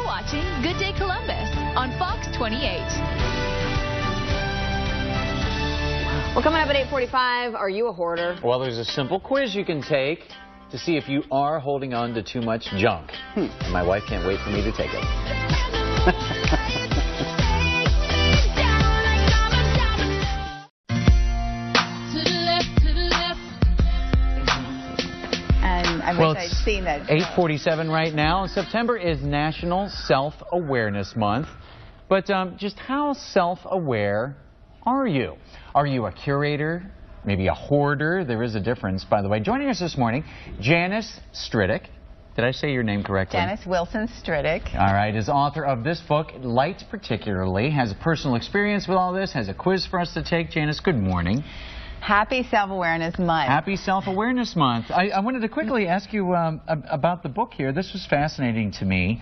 You're watching Good Day Columbus on Fox 28. Well, coming up at 8:45, are you a hoarder? Well, there's a simple quiz you can take to see if you are holding on to too much junk. My wife can't wait for me to take it. I wish I'd seen that. 8:47 right now. September is National Self-Awareness Month. But just how self-aware are you? Are you a curator? Maybe a hoarder? There is a difference, by the way. Joining us this morning, Janice Stridick. Did I say your name correctly? Janice Wilson Stridick. All right, is author of this book, Light Particularly, has a personal experience with all this, has a quiz for us to take. Janice, good morning. Happy Self-Awareness Month. Happy Self-Awareness Month. I wanted to quickly ask you about the book here. This was fascinating to me.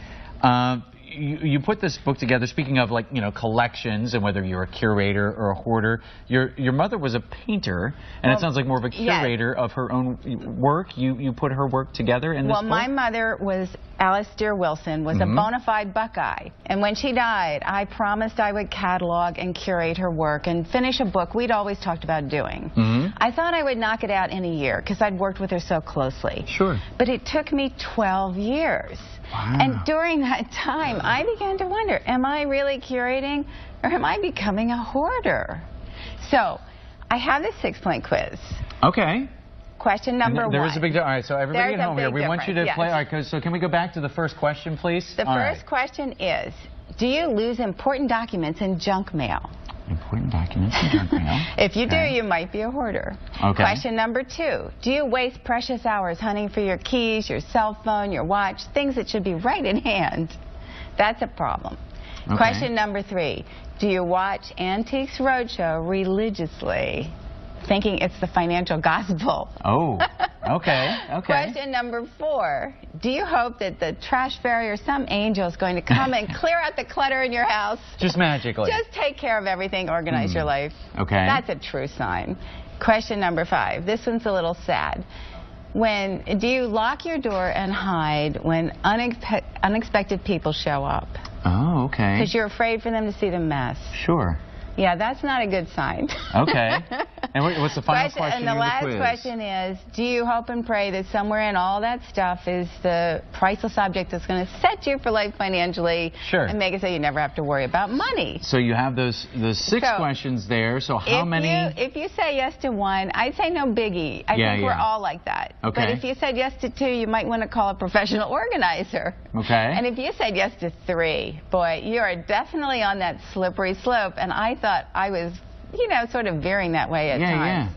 You put this book together, speaking of, like, collections and whether you're a curator or a hoarder. Your mother was a painter, and it sounds like more of a curator of her own work. You put her work together in this book? Well, my mother was, Alice Dear Wilson, was a bona fide Buckeye. And when she died, I promised I would catalog and curate her work and finish a book we'd always talked about doing. I thought I would knock it out in a year because I'd worked with her so closely. Sure. But it took me 12 years. Wow. And during that time, I began to wonder, am I really curating or am I becoming a hoarder? So I have this 6-point quiz. Okay. Question number one. There is a big difference. All right, so everybody at home here, we want you to play. All right, so can we go back to the first question, please? The first question is, do you lose important documents in junk mail? Important documents in junk mail. If you do, you might be a hoarder. Okay. Question number 2. Do you waste precious hours hunting for your keys, your cell phone, your watch, things that should be right in hand? That's a problem. Okay. Question number 3. Do you watch Antiques Roadshow religiously, thinking it's the financial gospel? Oh, okay, okay. Question number 4. Do you hope that the trash fairy or some angel is going to come and clear out the clutter in your house? Just magically. Just take care of everything, organize your life. Okay. That's a true sign. Question number 5. This one's a little sad. Do you lock your door and hide when unexpected people show up? Oh, okay. Because you're afraid for them to see the mess. Sure. Yeah, that's not a good sign. Okay. And what's the final question? And the last question is, do you hope and pray that somewhere in all that stuff is the priceless object that's going to set you for life financially and make it so you never have to worry about money? So you have those 6 questions there. So how many? If you say yes to 1, I'd say no biggie. I think we're all like that. Okay. But if you said yes to 2, you might want to call a professional organizer. Okay. And if you said yes to 3, boy, you are definitely on that slippery slope. And I thought I was, sort of veering that way at times.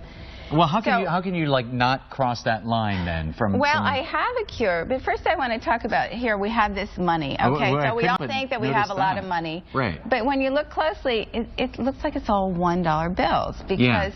Yeah. Well, how can you like not cross that line then? I have a cure, but first I want to talk about here. We have this money. Okay, so we all think that we have a lot of money, right? But when you look closely, it looks like it's all $1 bills because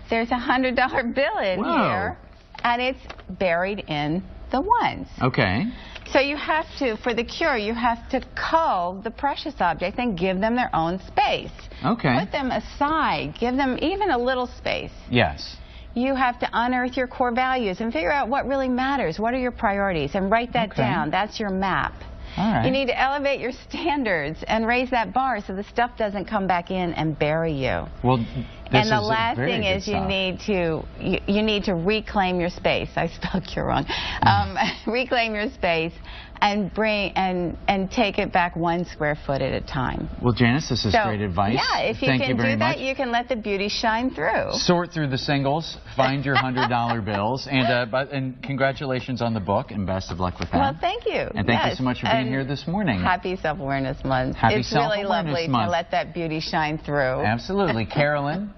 there's a $100 bill in here, and it's buried in the ones. Okay. So you have to, for the cure, you have to cull the precious object and give them their own space. Okay. Put them aside. Give them even a little space. Yes. You have to unearth your core values and figure out what really matters. What are your priorities? And write that down. That's your map. All right. You need to elevate your standards and raise that bar so the stuff doesn't come back in and bury you. Well, and the last thing is you need to reclaim your space. I spelled cure wrong. Reclaim your space and take it back 1 square foot at a time. Well, Janice, this is great advice. Yeah, if you can do that, you can let the beauty shine through. Sort through the singles, find your $100 bills, and congratulations on the book, and best of luck with that. Well, thank you. And thank you so much for being here this morning. Happy Self-Awareness Month. Happy It's really Self-Awareness lovely Month. to let that beauty shine through. Absolutely. Carolyn,